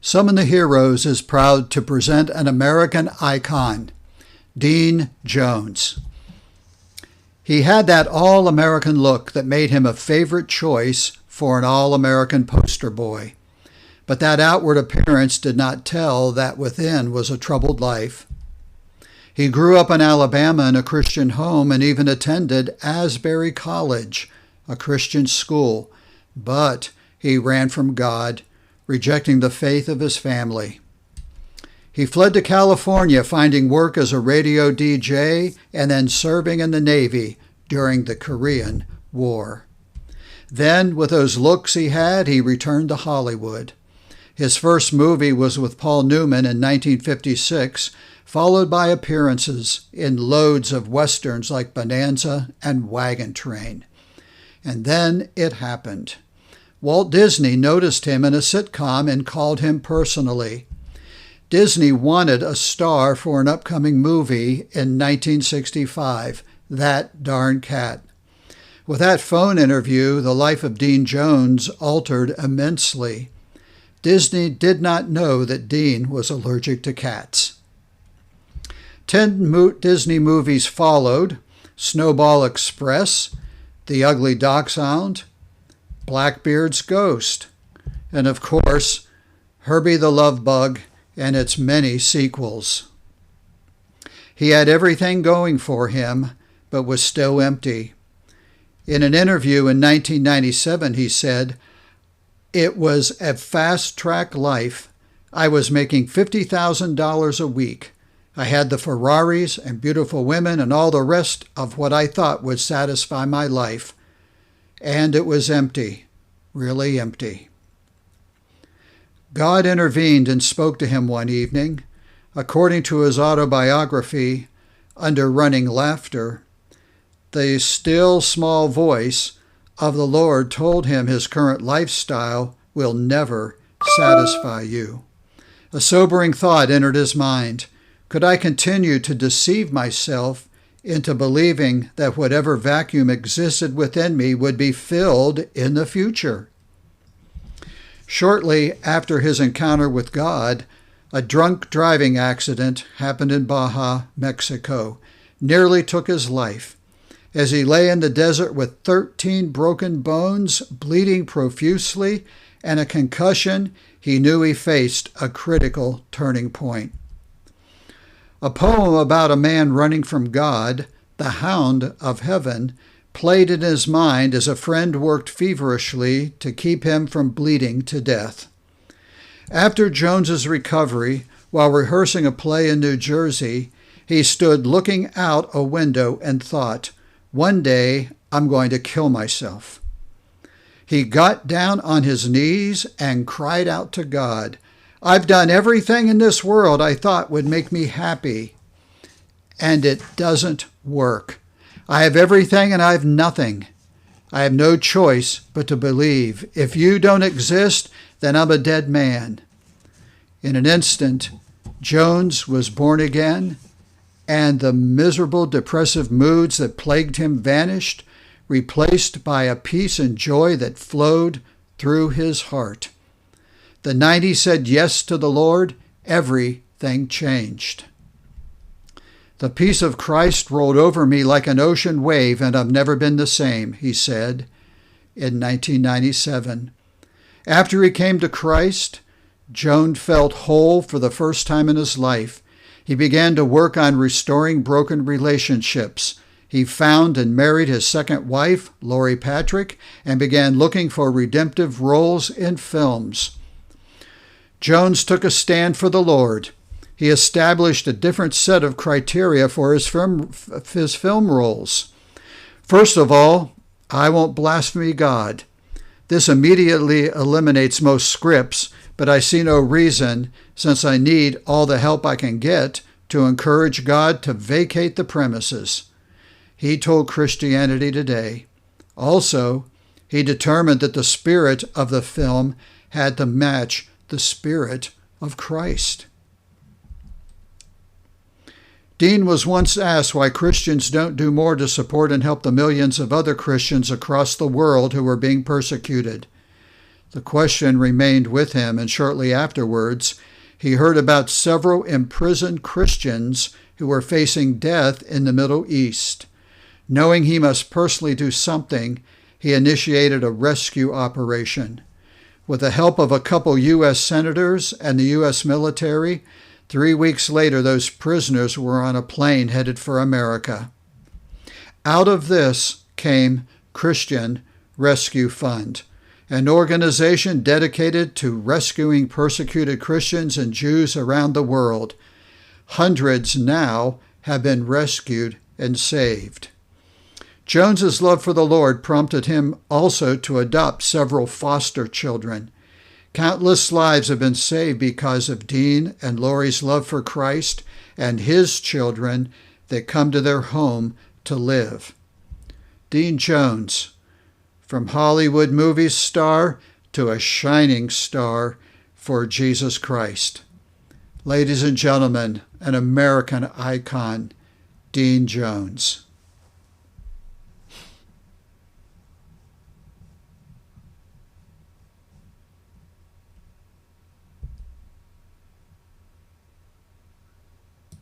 Summon the Heroes is proud to present an American icon, Dean Jones. He had that all-American look that made him a favorite choice for an all-American poster boy. But that outward appearance did not tell that within was a troubled life. He grew up in Alabama in a Christian home and even attended Asbury College, a Christian school, but he ran from God, rejecting the faith of his family. He fled to California, finding work as a radio DJ and then serving in the Navy during the Korean War. Then, with those looks he had, he returned to Hollywood. His first movie was with Paul Newman in 1956, followed by appearances in loads of westerns like Bonanza and Wagon Train. And then it happened. Walt Disney noticed him in a sitcom and called him personally. Disney wanted a star for an upcoming movie in 1965, That Darn Cat. With that phone interview, the life of Dean Jones altered immensely. Disney did not know that Dean was allergic to cats. 10 Disney movies followed: Snowball Express, The Ugly Dachshund, Blackbeard's Ghost, and of course, Herbie the Love Bug and its many sequels. He had everything going for him, but was still empty. In an interview in 1997, he said, "It was a fast-track life. I was making $50,000 a week. I had the Ferraris and beautiful women and all the rest of what I thought would satisfy my life. And it was empty, really empty." God intervened and spoke to him one evening. According to his autobiography, Under Running Laughter, the still small voice of the Lord told him his current lifestyle will never satisfy you. A sobering thought entered his mind. Could I continue to deceive myself into believing that whatever vacuum existed within me would be filled in the future? Shortly after his encounter with God, a drunk driving accident happened in Baja, Mexico, nearly took his life. As he lay in the desert with 13 broken bones, bleeding profusely, and a concussion, he knew he faced a critical turning point. A poem about a man running from God, The Hound of Heaven, played in his mind as a friend worked feverishly to keep him from bleeding to death. After Jones's recovery, while rehearsing a play in New Jersey, he stood looking out a window and thought, "One day I'm going to kill myself." He got down on his knees and cried out to God, "I've done everything in this world I thought would make me happy, and it doesn't work. I have everything and I have nothing. I have no choice but to believe. If you don't exist, then I'm a dead man." In an instant, Jones was born again, and the miserable, depressive moods that plagued him vanished, replaced by a peace and joy that flowed through his heart. The night he said yes to the Lord, everything changed. "The peace of Christ rolled over me like an ocean wave, and I've never been the same," he said in 1997. After he came to Christ, Jones felt whole for the first time in his life. He began to work on restoring broken relationships. He found and married his second wife, Lori Patrick, and began looking for redemptive roles in films. Jones took a stand for the Lord. He established a different set of criteria for his film roles. First of all, I won't blaspheme God. This immediately eliminates most scripts, but I see no reason, since I need all the help I can get, to encourage God to vacate the premises. He told Christianity Today. Also, he determined that the spirit of the film had to match the spirit of Christ. Dean was once asked why Christians don't do more to support and help the millions of other Christians across the world who are being persecuted. The question remained with him, and shortly afterwards, he heard about several imprisoned Christians who were facing death in the Middle East. Knowing he must personally do something, he initiated a rescue operation. With the help of a couple U.S. senators and the U.S. military, 3 weeks later, those prisoners were on a plane headed for America. Out of this came Christian Rescue Fund, an organization dedicated to rescuing persecuted Christians and Jews around the world. Hundreds now have been rescued and saved. Jones's love for the Lord prompted him also to adopt several foster children. Countless lives have been saved because of Dean and Lori's love for Christ and his children that come to their home to live. Dean Jones, from Hollywood movie star to a shining star for Jesus Christ. Ladies and gentlemen, an American icon, Dean Jones.